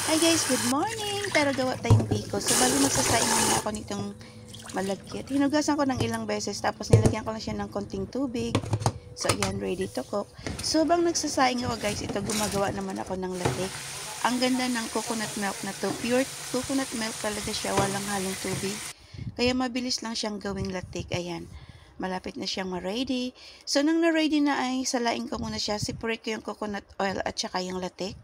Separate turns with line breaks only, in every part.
Hi guys, good morning! Tara gawa tayong biko. So, bali magsasaing muna ako nitong malagkit. Hinugasan ko ng ilang beses, tapos nilagyan ko lang siya ng konting tubig. So, ayan, ready to cook. So, bang nagsasaing ako guys, ito gumagawa naman ako ng latik. Ang ganda ng coconut milk na to. Pure coconut milk talaga siya, walang halong tubig. Kaya mabilis lang siyang gawing latik. Ayan, malapit na siyang ma-ready. So, nang na-ready na ay salain ko muna siya. Separate ko yung coconut oil at saka yung latik.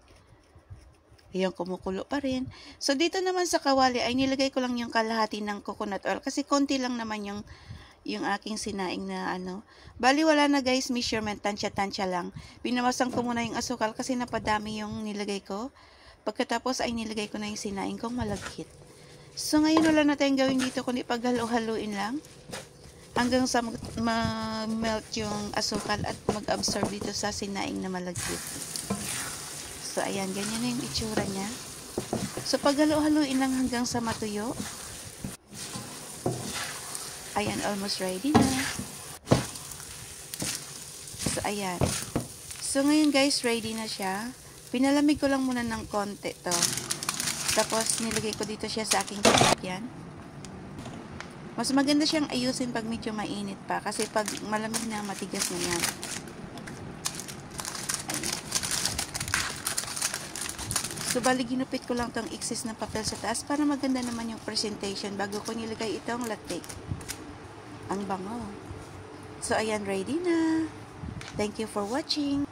Ayan, kumukulo pa rin. So, dito naman sa kawali ay nilagay ko lang yung kalahati ng coconut oil kasi konti lang naman yung aking sinaing na ano. Bali, wala na guys, measurement, tansya-tansya lang. Pinawasan ko muna yung asukal kasi napadami yung nilagay ko. Pagkatapos ay nilagay ko na yung sinaing kong malagkit. So, ngayon wala na tayong gawin dito kundi paghalo-haluin lang hanggang sa ma-melt yung asukal at mag-absorb dito sa sinaing na malagkit. So, ayan, ganyan na yung itsura niya. So, paghalo-haluin lang hanggang sa matuyo. Ayan, almost ready na. So, ayan. So, ngayon guys, ready na siya. Pinalamig ko lang muna ng konti to. Tapos, nilagay ko dito siya sa aking sasakyan. Mas maganda siyang ayusin pag medyo mainit pa. Kasi pag malamig na, matigas na yan. So, bali ginupit ko lang tong excess na papel sa taas para maganda naman yung presentation bago ko nilagay itong latik. Ang bango. So, ayan, ready na. Thank you for watching.